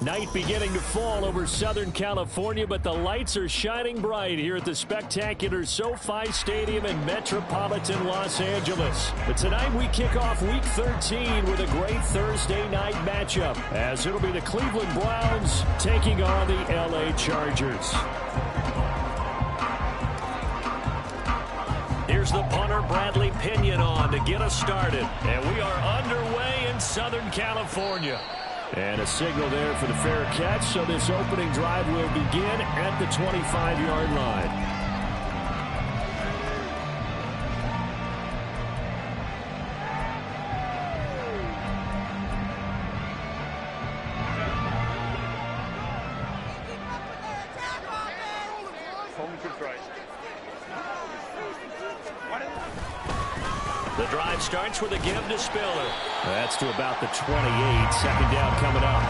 Night beginning to fall over Southern California, but the lights are shining bright here at the spectacular SoFi Stadium in metropolitan Los Angeles. But tonight we kick off Week 13 with a great Thursday night matchup, as it'll be the Cleveland Browns taking on the LA Chargers. Here's the punter, Bradley Pinion, on to get us started. And we are underway in Southern California. And a signal there for the fair catch, so this opening drive will begin at the 25-yard line. The drive starts with a give to Spiller. That's to about the 28. Second down coming up.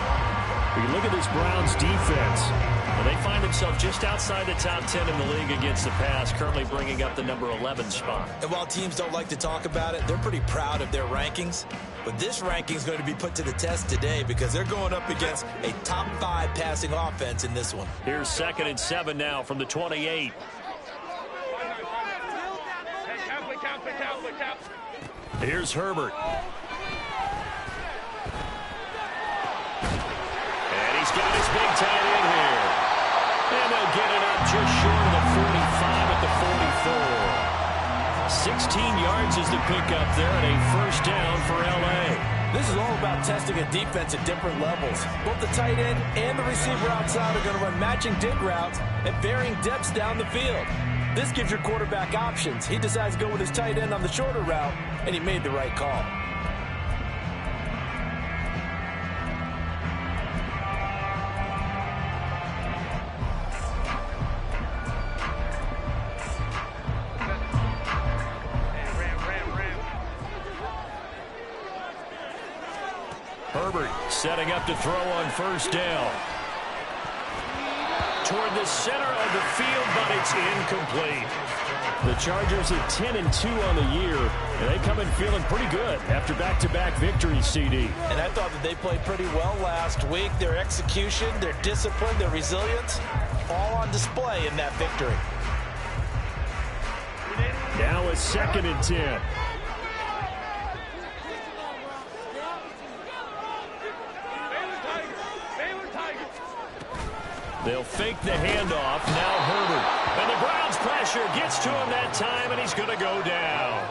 We look at this Browns defense. Well, they find themselves just outside the top 10 in the league against the pass, currently bringing up the number 11 spot. And while teams don't like to talk about it, they're pretty proud of their rankings. But this ranking is going to be put to the test today because they're going up against a top 5 passing offense in this one. Here's 2nd and 7 now from the 28. Here's Herbert. And he's got his big tight end here. And they'll get it up just short of the 45 at the 44. 16 yards is the pickup there, and a first down for L.A. This is all about testing a defense at different levels. Both the tight end and the receiver outside are going to run matching dig routes at varying depths down the field. This gives your quarterback options. He decides to go with his tight end on the shorter route, and he made the right call. Herbert setting up to throw on first down. Toward the center of the field, but it's incomplete. The Chargers are 10-2 on the year, and they come in feeling pretty good after back-to-back victories, CD. And I thought that they played pretty well last week. Their execution, their discipline, their resilience, all on display in that victory. Now a 2nd and 10. They'll fake the handoff. Now Herbert. And the Browns pressure gets to him that time, and he's going to go down.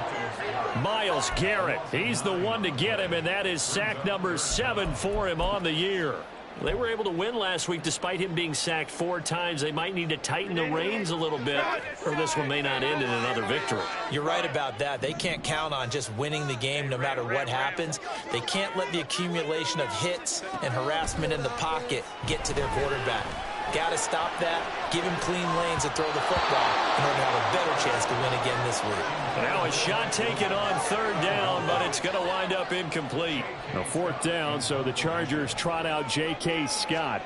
Myles Garrett, he's the one to get him, and that is sack number 7 for him on the year. They were able to win last week despite him being sacked 4 times. They might need to tighten the reins a little bit, or this one may not end in another victory. You're right about that. They can't count on just winning the game no matter what happens. They can't let the accumulation of hits and harassment in the pocket get to their quarterback. Got to stop that, give him clean lanes to throw the football in order to have a better chance to win again this week. Now a shot taken on 3rd down, but it's going to wind up incomplete. A 4th down, so the Chargers trot out J.K. Scott.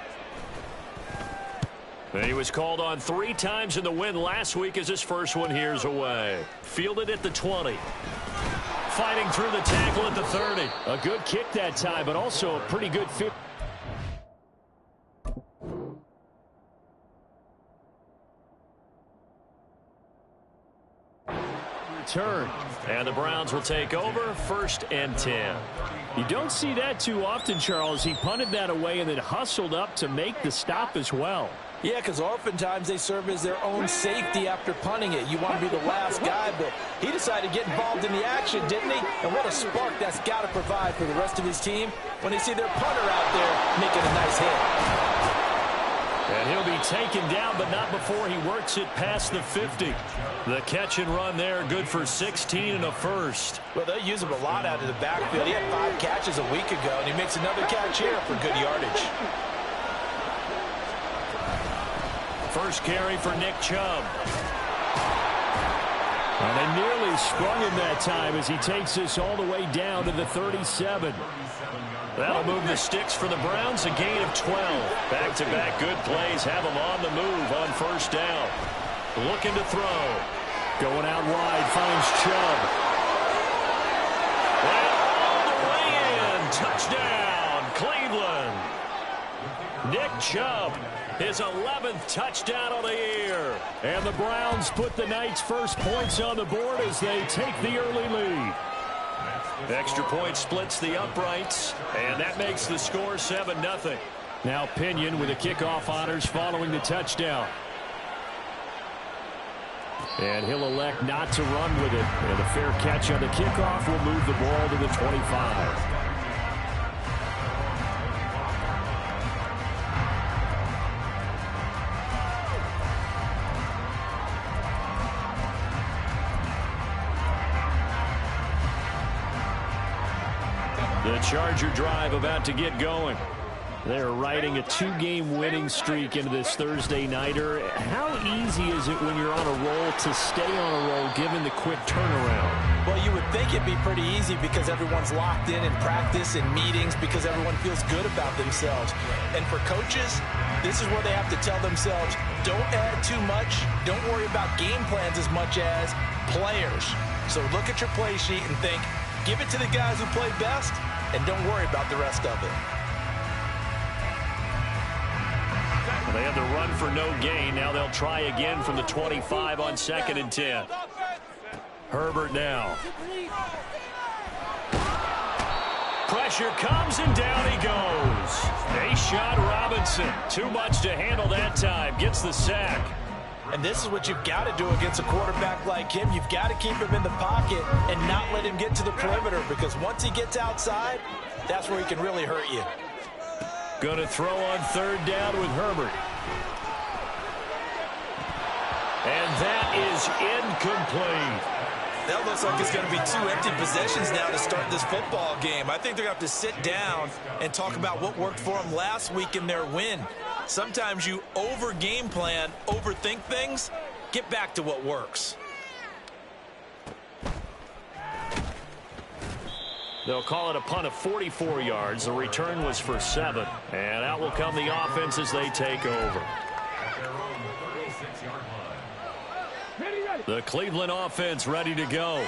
He was called on 3 times in the win last week as his first one here's away. Fielded at the 20. Fighting through the tackle at the 30. A good kick that time, but also a pretty good fit. Turn, and the Browns will take over 1st and 10. You don't see that too often, Charles. He punted that away and then hustled up to make the stop as well. Yeah, because oftentimes they serve as their own safety after punting it. You want to be the last guy, but he decided to get involved in the action, didn't he? And what a spark that's got to provide for the rest of his team when they see their punter out there making a nice hit. And he'll be taken down, but not before he works it past the 50. The catch and run there, good for 16 and a first. Well, they'll use him a lot out of the backfield. He had 5 catches a week ago, and he makes another catch here for good yardage. First carry for Nick Chubb. And they nearly sprung him that time as he takes this all the way down to the 37. That'll move the sticks for the Browns, a gain of 12. Back-to-back good plays have them on the move on first down. Looking to throw. Going out wide, finds Chubb. And all the way in. Touchdown, Cleveland. Nick Chubb, his 11th touchdown of the year. And the Browns put the night's first points on the board as they take the early lead. Extra point splits the uprights, and that makes the score 7-0. Now Pinion with the kickoff honors following the touchdown. And he'll elect not to run with it. And a fair catch on the kickoff will move the ball to the 25. The Charger drive about to get going. They're riding a 2-game winning streak into this Thursday nighter. How easy is it when you're on a roll to stay on a roll given the quick turnaround? Well, you would think it'd be pretty easy because everyone's locked in practice and meetings because everyone feels good about themselves. And for coaches, this is where they have to tell themselves, don't add too much. Don't worry about game plans as much as players. So look at your play sheet and think, give it to the guys who play best, and don't worry about the rest of it. Well, they had the run for no gain. Now they'll try again from the 25 on 2nd and 10. Herbert now. Pressure comes, and down he goes. A-Shot Robinson. Too much to handle that time. Gets the sack. And this is what you've got to do against a quarterback like him. You've got to keep him in the pocket and not let him get to the perimeter, because once he gets outside, that's where he can really hurt you. Going to throw on 3rd down with Herbert. And that is incomplete. That looks like it's going to be 2 empty possessions now to start this football game. I think they're going to have to sit down and talk about what worked for them last week in their win. Sometimes you over-game plan, overthink things. Get back to what works. They'll call it a punt of 44 yards. The return was for 7. And out will come the offense as they take over. The Cleveland offense ready to go.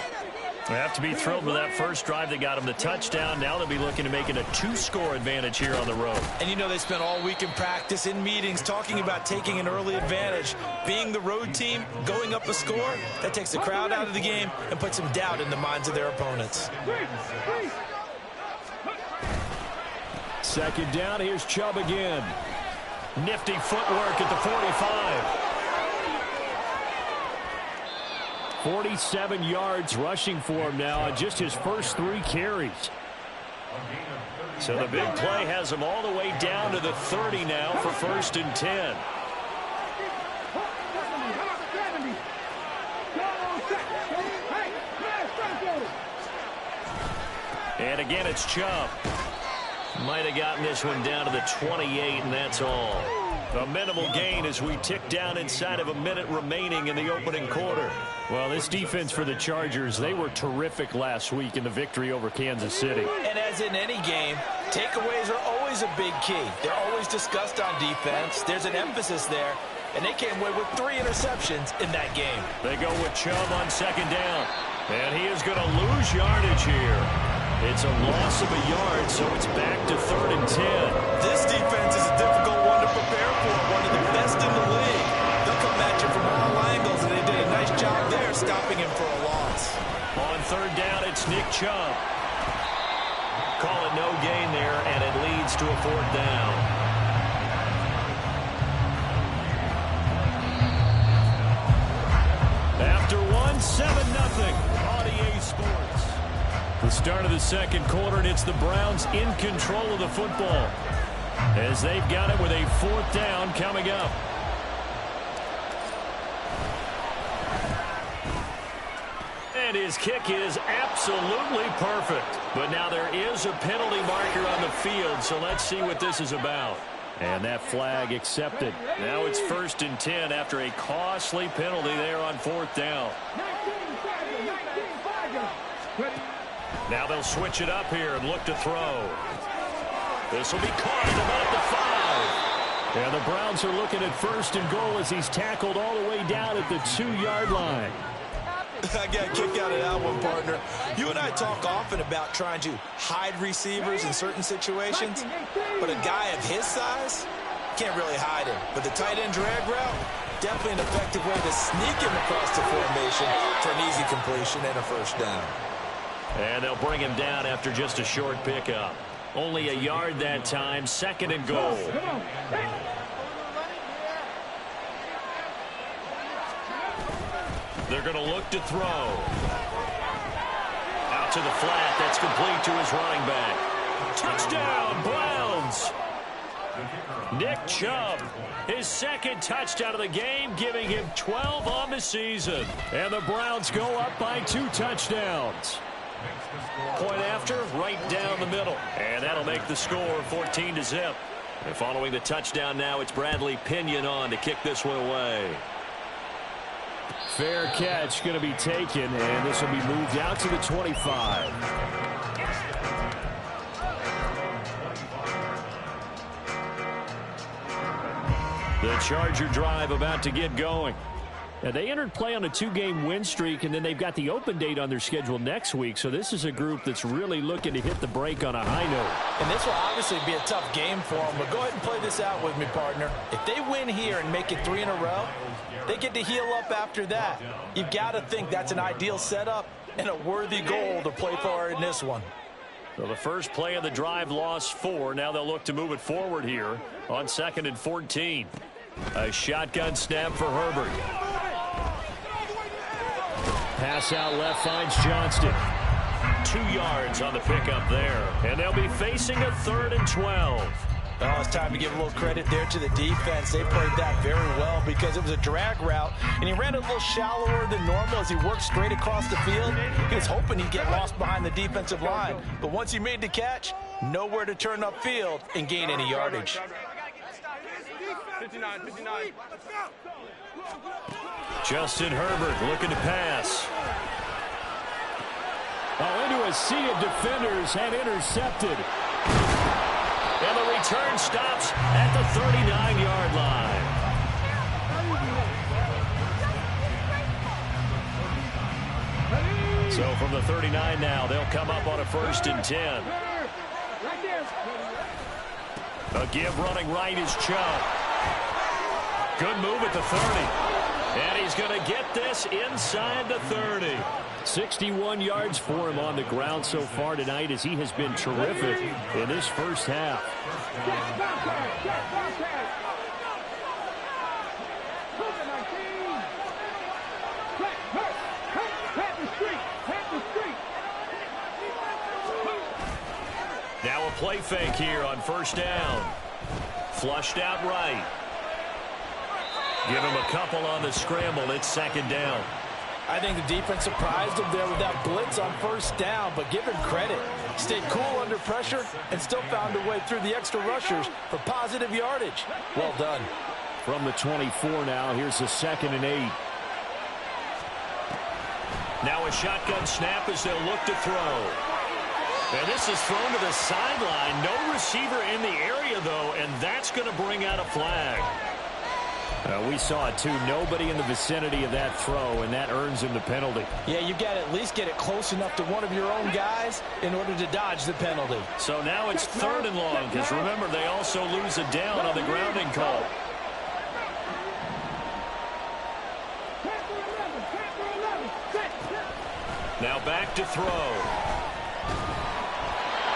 They have to be thrilled with that first drive that got them the touchdown. Now they'll be looking to make it a 2-score advantage here on the road. And you know they spent all week in practice, in meetings, talking about taking an early advantage. Being the road team, going up a score, that takes the crowd out of the game and puts some doubt in the minds of their opponents. 2nd down, here's Chubb again. Nifty footwork at the 45. 47 yards rushing for him now on just his first 3 carries. So the big play has him all the way down to the 30 now for 1st and 10. And again, it's Chubb. Might have gotten this one down to the 28, and that's all. A minimal gain as we tick down inside of a minute remaining in the opening quarter. Well, this defense for the Chargers, they were terrific last week in the victory over Kansas City. And as in any game, takeaways are always a big key. They're always discussed on defense. There's an emphasis there, and they came away with 3 interceptions in that game. They go with Chubb on 2nd down, and he is going to lose yardage here. It's a loss of a yard, so it's back to 3rd and 10. This defense is a difficult one to prepare for, one of the best in the league. They'll come at you from all angles, and they did a nice job there stopping him for a loss. On 3rd down, it's Nick Chubb. Call it no gain there, and it leads to a 4th down. After one, 7-0 on EA Sports. The start of the 2nd quarter, and it's the Browns in control of the football. as they've got it with a 4th down coming up. And his kick is absolutely perfect. But now there is a penalty marker on the field, so let's see what this is about. And that flag accepted. Now it's 1st and 10 after a costly penalty there on 4th down. Now they'll switch it up here and look to throw. This will be caught at about the 5. And the Browns are looking at 1st and goal as he's tackled all the way down at the 2-yard line. I got a kick out of that one, partner. You and I talk often about trying to hide receivers in certain situations, but a guy of his size can't really hide him. But the tight end drag route, definitely an effective way to sneak him across the formation for an easy completion and a 1st down. And they'll bring him down after just a short pickup. Only a yard that time, 2nd and goal. They're going to look to throw. Out to the flat. That's complete to his running back. Touchdown, Browns. Nick Chubb, his 2nd touchdown of the game, giving him 12 on the season. And the Browns go up by 2 touchdowns. Point after, right down the middle. And that'll make the score 14-0. And following the touchdown now, it's Bradley Pinion on to kick this one away. Fair catch going to be taken, and this will be moved out to the 25. The Charger drive about to get going. Now, they entered play on a 2-game win streak, and then they've got the open date on their schedule next week. So this is a group that's really looking to hit the break on a high note. And this will obviously be a tough game for them, but go ahead and play this out with me, partner. If they win here and make it 3 in a row, they get to heal up after that. You've got to think that's an ideal setup and a worthy goal to play for in this one. So the first play of the drive lost 4. Now they'll look to move it forward here on 2nd and 14. A shotgun snap for Herbert. Pass out left finds Johnston. 2 yards on the pickup there. And they'll be facing a 3rd and 12. Oh, it's time to give a little credit there to the defense. They played that very well because it was a drag route, and he ran a little shallower than normal as he worked straight across the field. He was hoping he'd get lost behind the defensive line, but once he made the catch, nowhere to turn upfield and gain any yardage. 59. Justin Herbert looking to pass. Into a sea of defenders and intercepted. And the return stops at the 39-yard line. So from the 39 now, they'll come up on a 1st and 10. A give running right is Chubb. Good move at the 30. And he's going to get this inside the 30. 61 yards for him on the ground so far tonight as he has been terrific in this first half. Now a play fake here on 1st down. Flushed out right. Give him a couple on the scramble. It's 2nd down. I think the defense surprised him there with that blitz on 1st down, but give him credit. Stayed cool under pressure and still found a way through the extra rushers for positive yardage. Well done. From the 24 now, here's the 2nd and 8. Now a shotgun snap as they'll look to throw. And this is thrown to the sideline. No receiver in the area, though, and that's going to bring out a flag. We saw it, too. Nobody in the vicinity of that throw, and that earns him the penalty. Yeah, you got to at least get it close enough to one of your own guys in order to dodge the penalty. So now it's 3rd and long, because remember, they also lose a down on the grounding call. Now back to throw.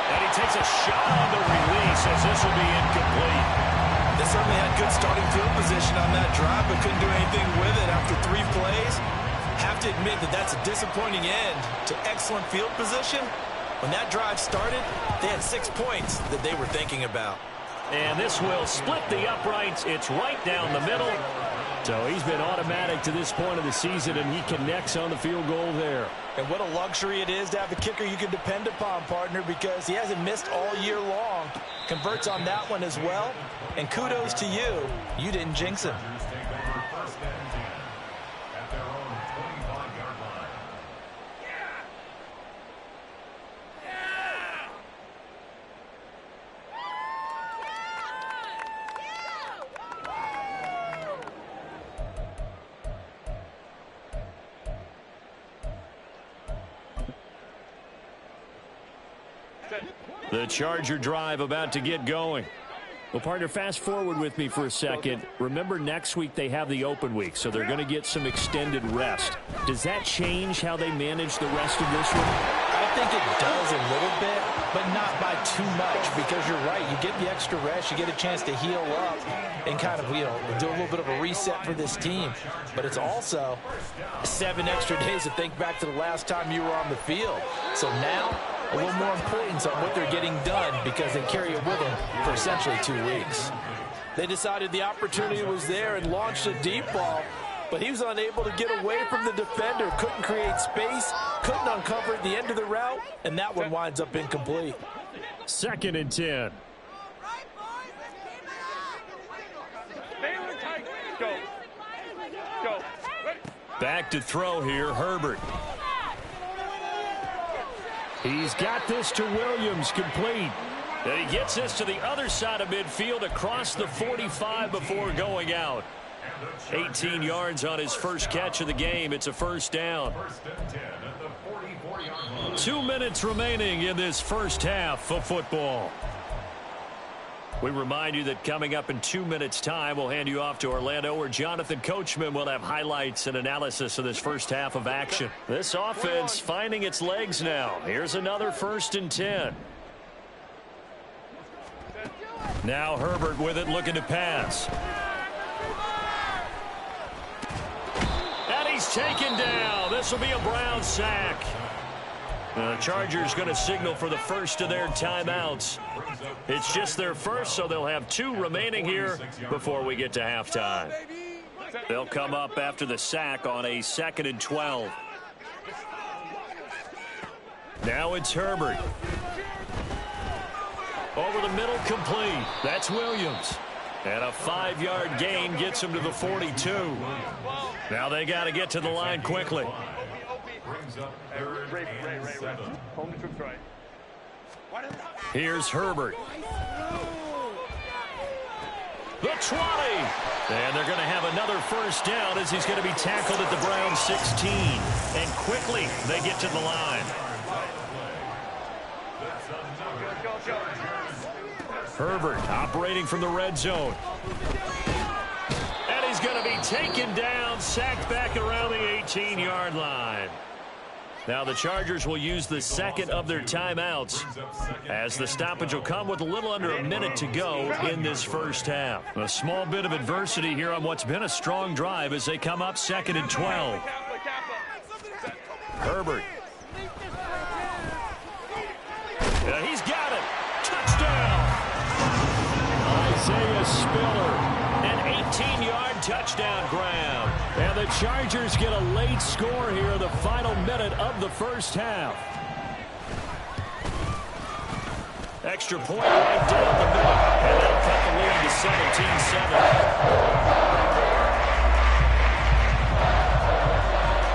And he takes a shot on the release as this will be incomplete. They certainly had good starting field position on that drive, but couldn't do anything with it after 3 plays. Have to admit that that's a disappointing end to excellent field position. When that drive started, they had 6 points that they were thinking about. And this will split the uprights. It's right down the middle. So he's been automatic to this point of the season, and he connects on the field goal there. And what a luxury it is to have a kicker you can depend upon, partner, because he hasn't missed all year long. Converts on that one as well. And kudos to you. You didn't jinx him. The Charger drive about to get going. Well, partner, fast forward with me for a second. Remember, next week they have the open week, so they're going to get some extended rest. Does that change how they manage the rest of this one? I think it does a little bit, but not by too much, because you're right. You get the extra rest, you get a chance to heal up and kind of, do a little bit of a reset for this team. But it's also 7 extra days to think back to the last time you were on the field. So now, a little more importance on what they're getting done because they carry it with them for essentially 2 weeks. They decided the opportunity was there and launched a deep ball, but he was unable to get away from the defender, couldn't create space, couldn't uncover at the end of the route, and that one winds up incomplete. 2nd and 10. Back to throw here, Herbert. He's got this to Williams, complete. And he gets this to the other side of midfield across the 45 before going out. 18 yards on his first catch of the game. It's a first down. 2 minutes remaining in this first half of football. We remind you that coming up in 2 minutes' time, we'll hand you off to Orlando, where Jonathan Coachman will have highlights and analysis of this first half of action. This offense finding its legs now. Here's another 1st and 10. Now Herbert with it, looking to pass. And he's taken down. This will be a Brown sack. The Chargers going to signal for the first of their timeouts. It's just their first, so they'll have 2 remaining here before we get to halftime. They'll come up after the sack on a 2nd and 12. Now it's Herbert. Over the middle, complete. That's Williams. And a 5-yard gain gets him to the 42. Now they got to get to the line quickly. Here's Herbert. The 20. And they're going to have another first down as he's going to be tackled at the Browns 16. And quickly they get to the line. Herbert operating from the red zone. And he's going to be taken down, sacked back around the 18-yard line. Now the Chargers will use the 2nd of their timeouts as the stoppage will come with a little under a minute to go in this first half. A small bit of adversity here on what's been a strong drive as they come up 2nd and 12. Herbert. He's got it. Touchdown. Isaiah Spiller. An 18-yard touchdown grab. And the Chargers get a late score here in the final minute of the first half. Extra point right down the middle. And they'll cut the lead to 17-7.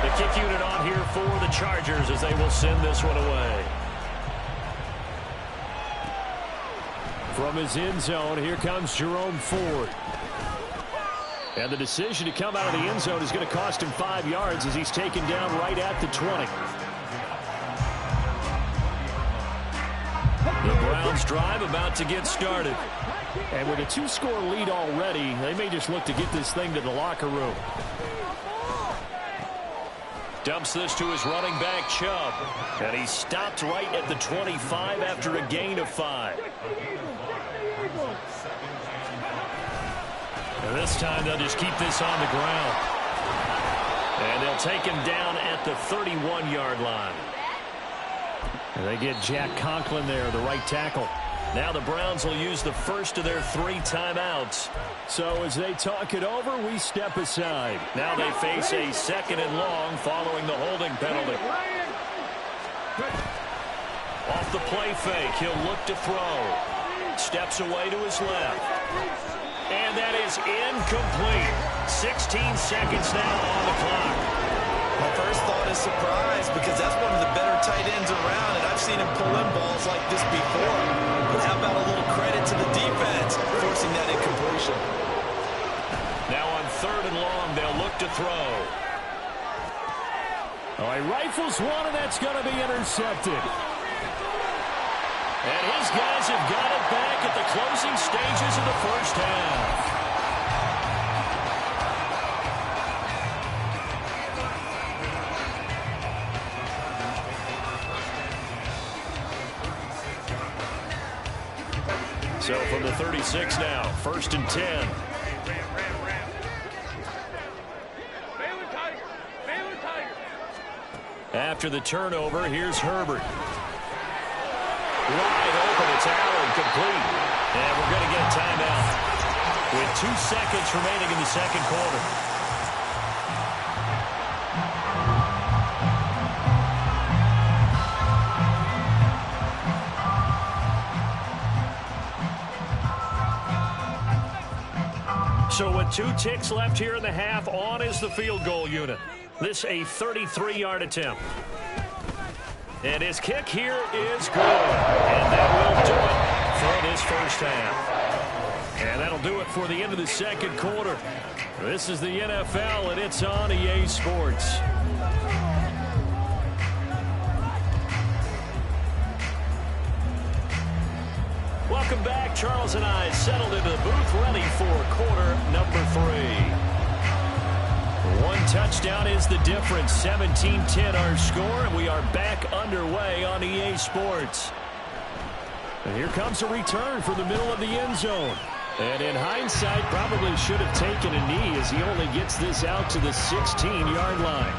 The kick unit on here for the Chargers as they will send this one away. From his end zone, here comes Jerome Ford. And the decision to come out of the end zone is going to cost him 5 yards as he's taken down right at the 20. The Browns drive about to get started. And with a 2-score lead already, they may just look to get this thing to the locker room. Dumps this to his running back, Chubb. And he stopped right at the 25 after a gain of 5. And this time they'll just keep this on the ground. And they'll take him down at the 31-yard line. And they get Jack Conklin there, the right tackle. Now the Browns will use the first of their 3 timeouts. So as they talk it over, we step aside. Now they face a 2nd and long following the holding penalty. Off the play fake, he'll look to throw. Steps away to his left. And that is incomplete. 16 seconds now on the clock. My first thought is surprise, because that's one of the better tight ends around, and I've seen him pull in balls like this before. But how about a little credit to the defense forcing that incompletion? Now on 3rd and long, they'll look to throw. All right, rifles one, and that's going to be intercepted. And his guys have got it back at the closing stages of the first half. So from the 36 now, 1st and 10. After the turnover, here's Herbert. Wide open, it's Allen, complete. And we're going to get a timeout with 2 seconds remaining in the second quarter. So with 2 ticks left here in the half, on is the field goal unit. This a 33-yard attempt. And his kick here is good. And that will do it for this first half. And that'll do it for the end of the second quarter. This is the NFL, and it's on EA Sports. Welcome back. Charles and I settled into the booth, ready for quarter number 3. 1 touchdown is the difference. 17-10 our score, and we are back underway on EA Sports. And here comes a return from the middle of the end zone. And in hindsight, probably should have taken a knee as he only gets this out to the 16-yard line.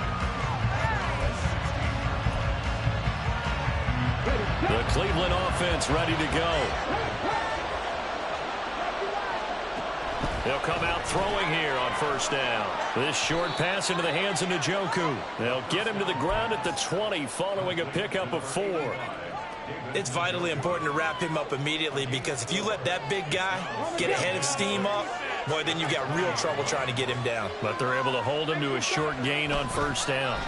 The Cleveland offense ready to go. They'll come out throwing here on 1st down. This short pass into the hands of Njoku. They'll get him to the ground at the 20 following a pickup of 4. It's vitally important to wrap him up immediately, because if you let that big guy get a head of steam up, boy, then you've got real trouble trying to get him down. But they're able to hold him to a short gain on 1st down.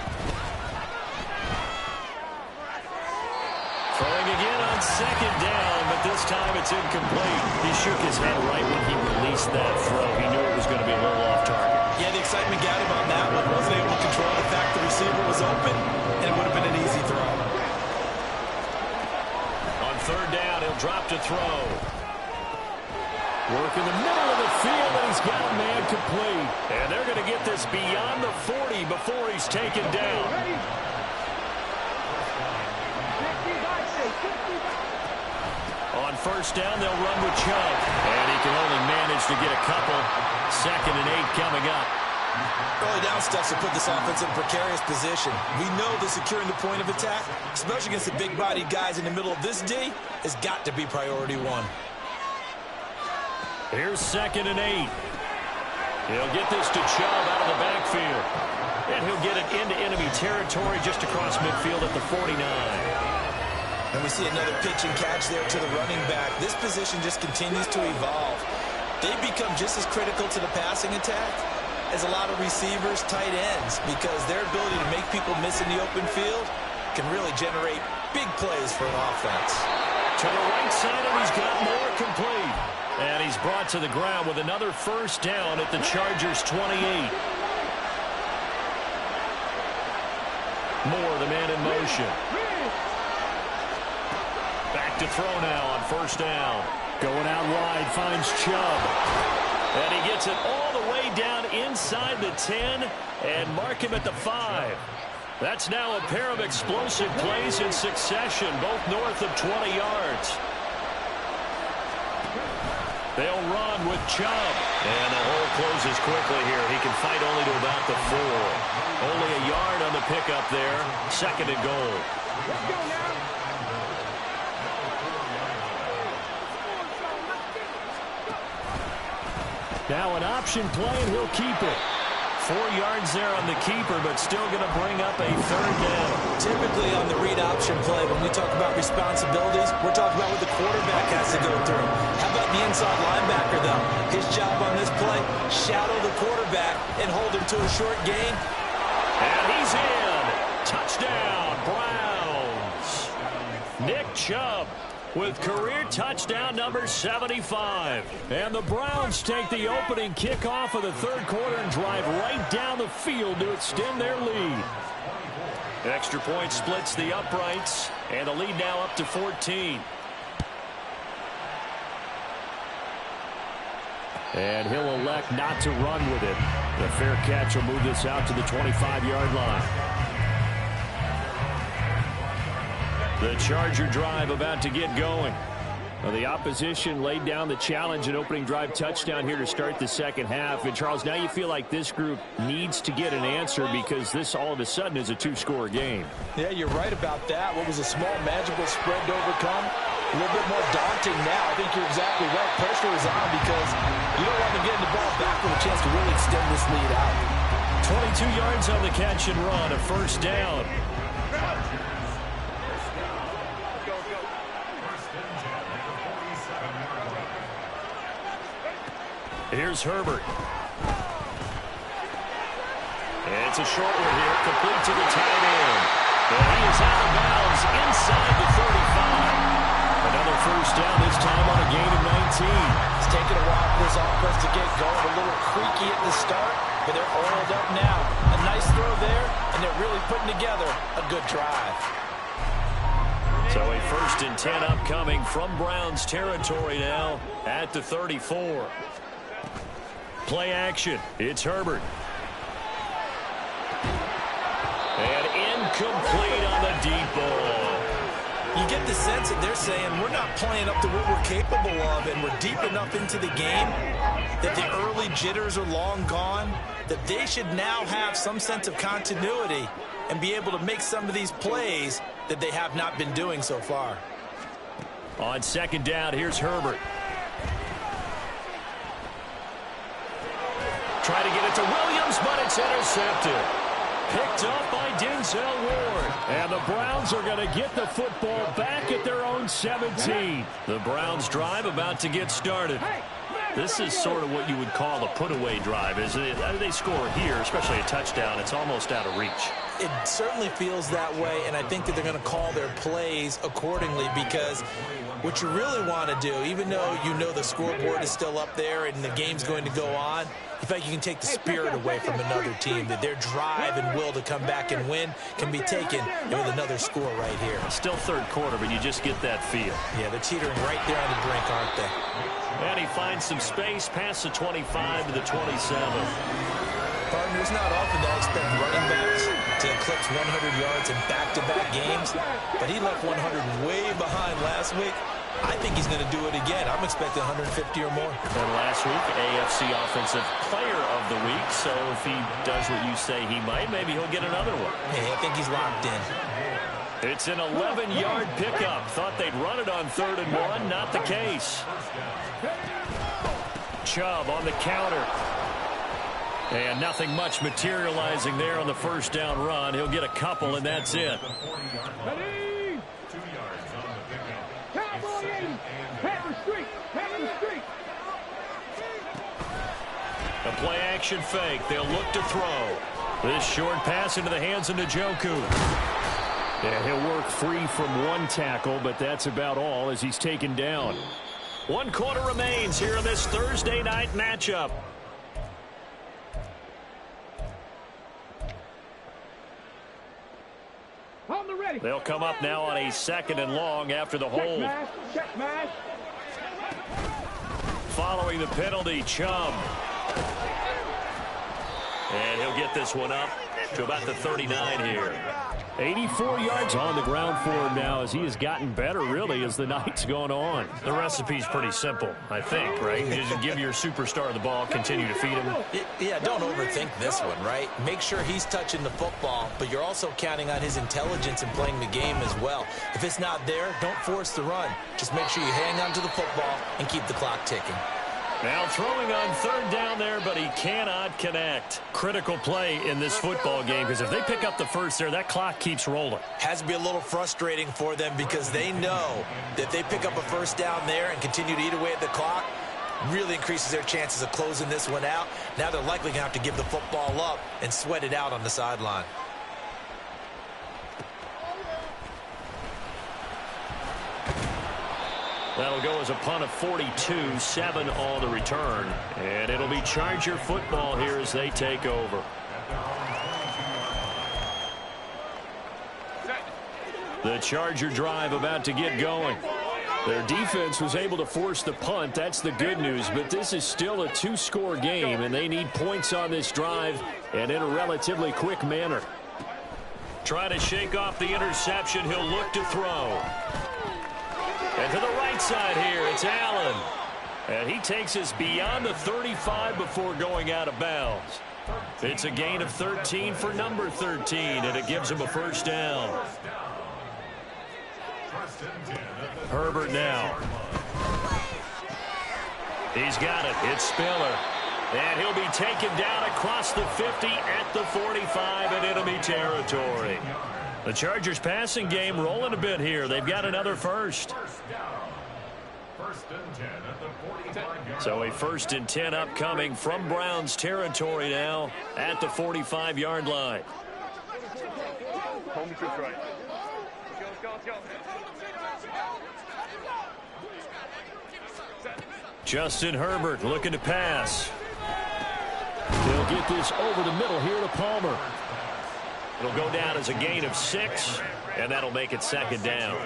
Throwing again on 2nd down, but this time it's incomplete. He shook his head right when he released that throw. He knew it was going to be a little off target. Yeah, the excitement got him on that one. Wasn't able to control the fact the receiver was open, and it would have been an easy throw. On 3rd down, he'll drop to throw. Work in the middle of the field, and he's got a man complete. And they're going to get this beyond the 40 before he's taken down. On 1st down, they'll run with Chubb. And he can only manage to get a couple. 2nd and 8 coming up. Early down stuff to put this offense in a precarious position. We know that securing the point of attack, especially against the big-bodied guys in the middle of this D, has got to be priority 1. Here's 2nd and 8. He'll get this to Chubb out of the backfield. And he'll get it into enemy territory just across midfield at the 49. And we see another pitch and catch there to the running back. This position just continues to evolve. They've become just as critical to the passing attack as a lot of receivers, tight ends, because their ability to make people miss in the open field can really generate big plays for an offense. To the right side, and he's got more complete. And he's brought to the ground with another 1st down at the Chargers' 28. Moore, the man in motion. Back to throw now on 1st down. Going out wide, finds Chubb. And he gets it all the way down inside the 10 and mark him at the 5. That's now a pair of explosive plays in succession, both north of 20 yards. They'll run with Chubb. And the hole closes quickly here. He can fight only to about the 4. Only a yard on the pickup there. 2nd and goal. Now an option play, and he'll keep it. 4 yards there on the keeper, but still going to bring up a third down. Typically on the read option play, when we talk about responsibilities, we're talking about what the quarterback has to go through. How about the inside linebacker, though? His job on this play, shadow the quarterback and hold him to a short gain. And he's in. Touchdown, Browns. Nick Chubb with career touchdown number 75. And the Browns take the opening kickoff of the third quarter and drive right down the field to extend their lead. Extra point splits the uprights, and the lead now up to 14. And he'll elect not to run with it. The fair catch will move this out to the 25-yard line. The Charger drive about to get going. Well, the opposition laid down the challenge and opening drive touchdown here to start the second half. And, Charles, now you feel like this group needs to get an answer because this all of a sudden is a two-score game. Yeah, you're right about that. What was a small, manageable spread to overcome, a little bit more daunting now. I think you're exactly right. Pressure is on because you don't want them getting the ball back with a chance to really extend this lead out. 22 yards on the catch and run, a first down. Here's Herbert. It's a short one here, complete to the tight end. And he is out of bounds inside the 35. Another first down, this time on a gain of 19. It's taken a while for this offense to get going. A little creaky at the start, but they're oiled up now. A nice throw there, and they're really putting together a good drive. So a 1st and 10 upcoming from Browns territory now at the 34. Play action. It's Herbert. And incomplete on the deep ball. You get the sense that they're saying we're not playing up to what we're capable of, and we're deep enough into the game that the early jitters are long gone, that they should now have some sense of continuity and be able to make some of these plays that they have not been doing so far. On second down, here's Herbert. Try to get it to Williams, but it's intercepted. Picked up by Denzel Ward. And the Browns are going to get the football back at their own 17. The Browns drive about to get started. This is sort of what you would call a put-away drive, isn't it? They score here, especially a touchdown. It's almost out of reach. It certainly feels that way, and I think that they're going to call their plays accordingly because what you really want to do, even though you know the scoreboard is still up there and the game's going to go on, in fact, you can take the spirit away from another team, that their drive and will to come back and win can be taken with another score right here. Still third quarter, but you just get that feel. Yeah, they're teetering right there on the brink, aren't they? And he finds some space past the 25 to the 27. Partner, it's not often that I expect running backs to eclipse 100 yards in back-to-back games, but he left 100 way behind last week. I think he's going to do it again. I'm expecting 150 or more. And last week, AFC Offensive Player of the Week. So if he does what you say he might, maybe he'll get another one. Hey, I think he's locked in. It's an 11-yard pickup. Thought they'd run it on 3rd and 1. Not the case. Chubb on the counter. And nothing much materializing there on the first down run. He'll get a couple, and that's it. A play-action fake. They'll look to throw. This short pass into the hands of Njoku. Yeah, he'll work free from one tackle, but that's about all as he's taken down. 1 quarter remains here in this Thursday night matchup. They'll come up now on a 2nd and long after the hold. Following the penalty, Chubb. And he'll get this one up to about the 39 here. 84 yards on the ground for him now as he has gotten better, really, as the night's gone on. The recipe's pretty simple, I think, right? You just give your superstar the ball, continue to feed him. Yeah, don't overthink this one, right? Make sure he's touching the football, but you're also counting on his intelligence in playing the game as well. If it's not there, don't force the run. Just make sure you hang on to the football and keep the clock ticking. Now throwing on third down there, but he cannot connect. Critical play in this football game, because if they pick up the first there, that clock keeps rolling. Has to be a little frustrating for them because they know that if they pick up a first down there and continue to eat away at the clock, really increases their chances of closing this one out. Now they're likely going to have to give the football up and sweat it out on the sideline. That'll go as a punt of 42, 7 on the return. And it'll be Charger football here as they take over. The Charger drive about to get going. Their defense was able to force the punt. That's the good news. But this is still a two-score game, and they need points on this drive and in a relatively quick manner. Try to shake off the interception. He'll look to throw. And to the right side here, it's Allen. And he takes us beyond the 35 before going out of bounds. It's a gain of 13 for number 13, and it gives him a first down. Herbert now. He's got it. It's Spiller. And he'll be taken down across the 50 at the 45 in enemy territory. The Chargers passing game rolling a bit here. They've got another first. So a 1st and 10 upcoming from Browns territory now at the 45-yard line. Justin Herbert looking to pass. He'll get this over the middle here to Palmer. It'll go down as a gain of 6, and that'll make it second down.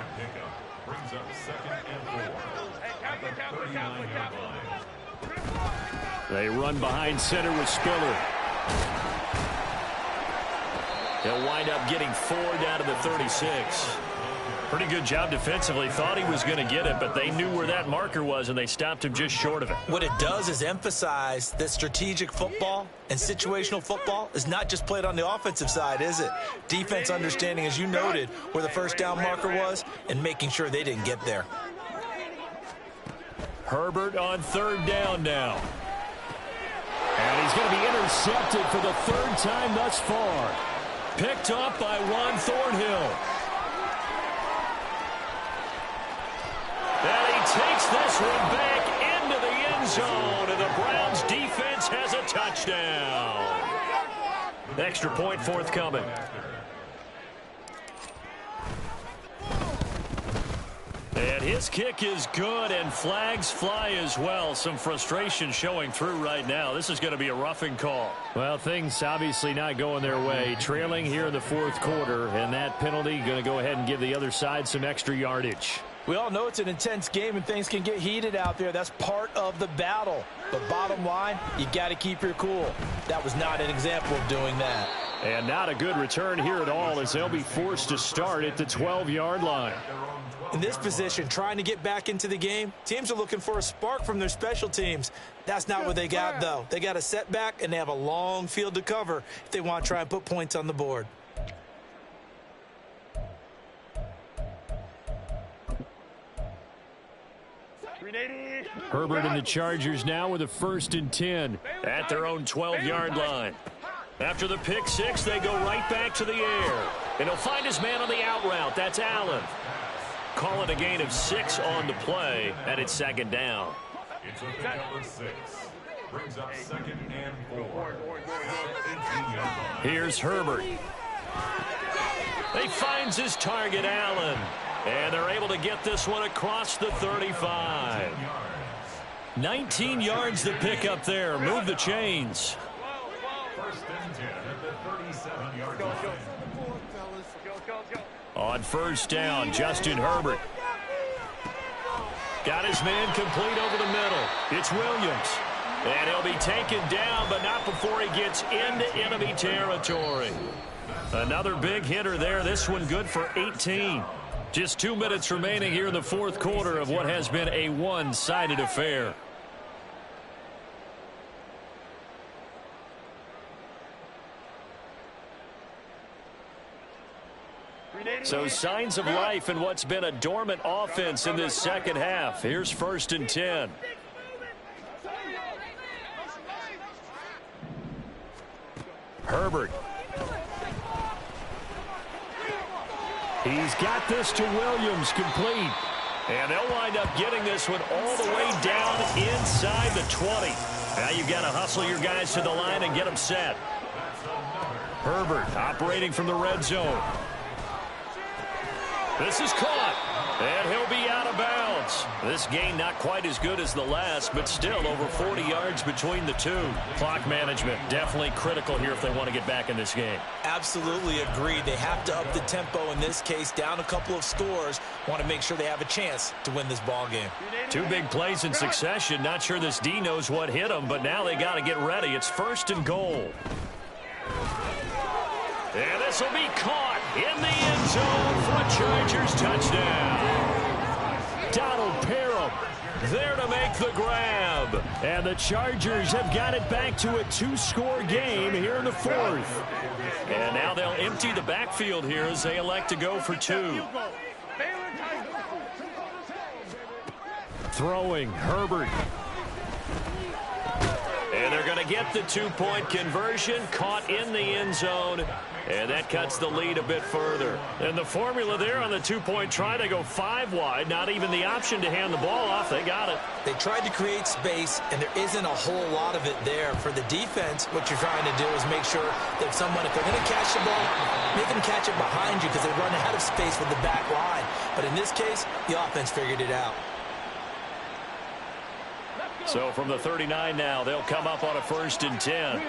They run behind center with Spiller. He'll wind up getting 4 down to the 36. Pretty good job defensively. Thought he was going to get it, but they knew where that marker was, and they stopped him just short of it. What it does is emphasize that strategic football and situational football is not just played on the offensive side, is it? Defense understanding, as you noted, where the first down marker was and making sure they didn't get there. Herbert on 3rd down now. And he's going to be intercepted for the 3rd time thus far. Picked off by Juan Thornhill. And he takes this one back into the end zone, and the Browns defense has a touchdown. Extra point forthcoming. And his kick is good, and flags fly as well. Some frustration showing through right now. This is going to be a roughing call. Well, things obviously not going their way. Trailing here in the 4th quarter, and that penalty going to go ahead and give the other side some extra yardage. We all know it's an intense game and things can get heated out there. That's part of the battle. But bottom line, you got to keep your cool. That was not an example of doing that. And not a good return here at all, as they'll be forced to start at the 12-yard line. In this position, trying to get back into the game, teams are looking for a spark from their special teams. That's not what they got, though. They got a setback, and they have a long field to cover if they want to try and put points on the board. Herbert and the Chargers now with a 1st and 10 at their own 12-yard line. After the pick 6, they go right back to the air. And he'll find his man on the out route. That's Allen. Call it a gain of 6 on the play, and it's 2nd down. It's a number 6. Brings up 2nd and 4. Here's Herbert. He finds his target, Allen. And they're able to get this one across the 35. 19 yards to pick up there. Move the chains. 1st and 10 at the 37-yard line. On 1st down, Justin Herbert. Got his man complete over the middle. It's Williams. And he'll be taken down, but not before he gets into enemy territory. Another big hitter there. This one good for 18. Just 2 minutes remaining here in the 4th quarter of what has been a one-sided affair. So signs of life in what's been a dormant offense in this second half. Here's 1st and 10. Herbert. He's got this to Williams, complete. And they'll wind up getting this one all the way down inside the 20. Now you've got to hustle your guys to the line and get them set. Herbert operating from the red zone. This is caught, and he'll be out of bounds. This gain not quite as good as the last, but still over 40 yards between the two. Clock management definitely critical here if they want to get back in this game. Absolutely agreed. They have to up the tempo in this case, down a couple of scores. Want to make sure they have a chance to win this ball game. Two big plays in succession. Not sure this D knows what hit them, but now they got to get ready. It's 1st and goal. And this will be caught in the end zone for a Chargers touchdown. Donald Parham there to make the grab. And the Chargers have got it back to a 2-score game here in the 4th. And now they'll empty the backfield here as they elect to go for 2. Throwing, Herbert. And they're going to get the 2-point conversion, caught in the end zone. And that cuts the lead a bit further. And the formula there on the 2-point try, they go 5 wide. Not even the option to hand the ball off. They got it. They tried to create space, and there isn't a whole lot of it there. For the defense, what you're trying to do is make sure that if they're going to catch the ball, make them catch it behind you because they run out of space with the back line. But in this case, the offense figured it out. So from the 39 now, they'll come up on a 1st and 10.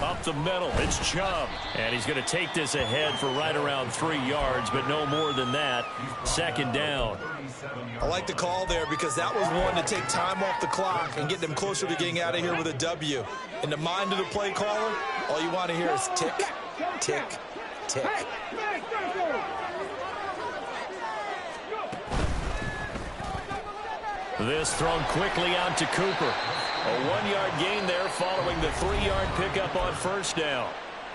Up the middle, it's Chubb. And he's going to take this ahead for right around 3 yards, but no more than that. 2nd down. I like the call there because that was one to take time off the clock and get them closer to getting out of here with a W. In the mind of the play caller, all you want to hear is tick, tick, tick. This thrown quickly out to Cooper. A 1-yard gain there following the 3-yard pickup on 1st down.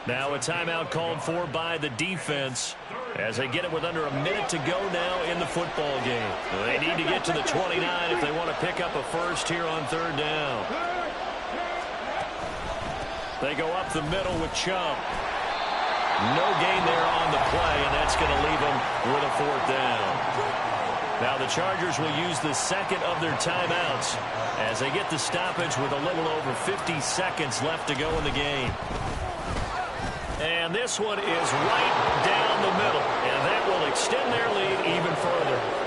Now a timeout called for by the defense as they get it with under a minute to go now in the football game. They need to get to the 29 if they want to pick up a first here on 3rd down. They go up the middle with Chubb. No gain there on the play, and that's going to leave them with a 4th down. Now the Chargers will use the 2nd of their timeouts as they get the stoppage with a little over 50 seconds left to go in the game. And this one is right down the middle, and that will extend their lead even further.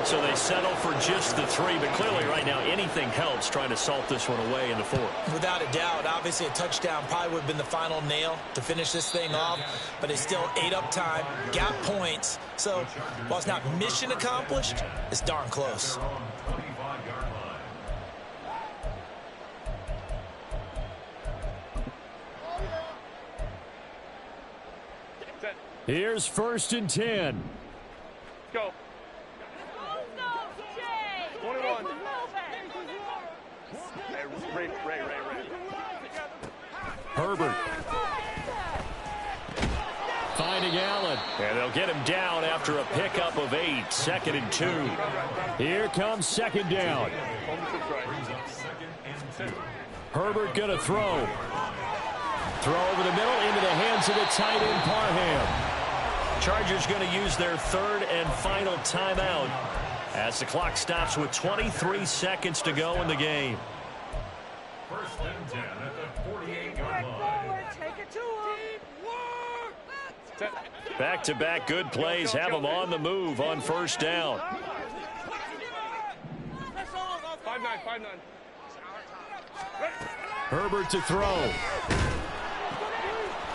So they settle for just the 3, but clearly right now anything helps trying to salt this one away in the 4th. Without a doubt, obviously a touchdown probably would have been the final nail to finish this thing off, but it's still ate up time, got points. So while it's not mission accomplished, it's darn close. Here's 1st and 10. Go. 21. Ray. Herbert. Finding Allen. And they'll get him down after a pickup of 8. 2nd and 2. Here comes 2nd down. Herbert going to throw. Throw over the middle into the hands of the tight end Parham. Chargers going to use their 3rd and final timeout as the clock stops with 23 seconds to go in the game. 1st and 10 at the 48-yard line. Back-to-back good plays have them on the move on 1st down. 5-9. Herbert to throw.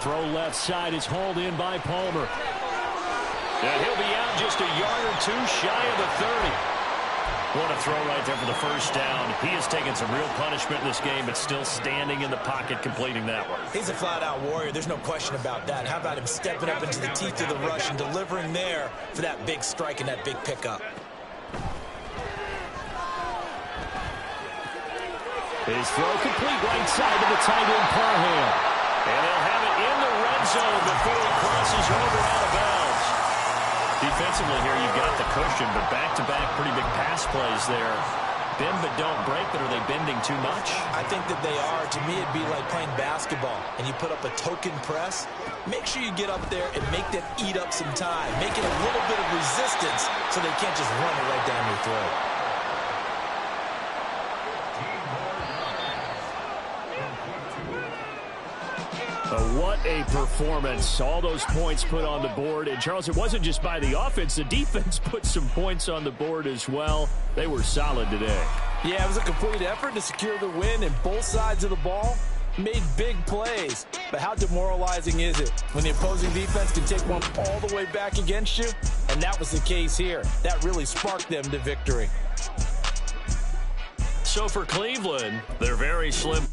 Throw left side is hauled in by Palmer. And he'll be out just a yard or 2 shy of the 30. What a throw right there for the 1st down. He has taken some real punishment in this game, but still standing in the pocket completing that one. He's a flat-out warrior. There's no question about that. How about him stepping up into the teeth of the rush and delivering there for that big strike and that big pickup. His throw complete right side to the tight end Parham. And they'll have it in the red zone before he crosses over out of bounds. Defensively here, you've got the cushion, but back-to-back pretty big pass plays there. bend but don't break, but are they bending too much? I think that they are. To me, it'd be like playing basketball, and you put up a token press. Make sure you get up there and make them eat up some time. Make it a little bit of resistance so they can't just run it right down your throat. What a performance. All those points put on the board. And, Charles, it wasn't just by the offense. The defense put some points on the board as well. They were solid today. Yeah, it was a complete effort to secure the win, and both sides of the ball made big plays. But how demoralizing is it when the opposing defense can take one all the way back against you? And that was the case here. That really sparked them to victory. So for Cleveland, they're very slim.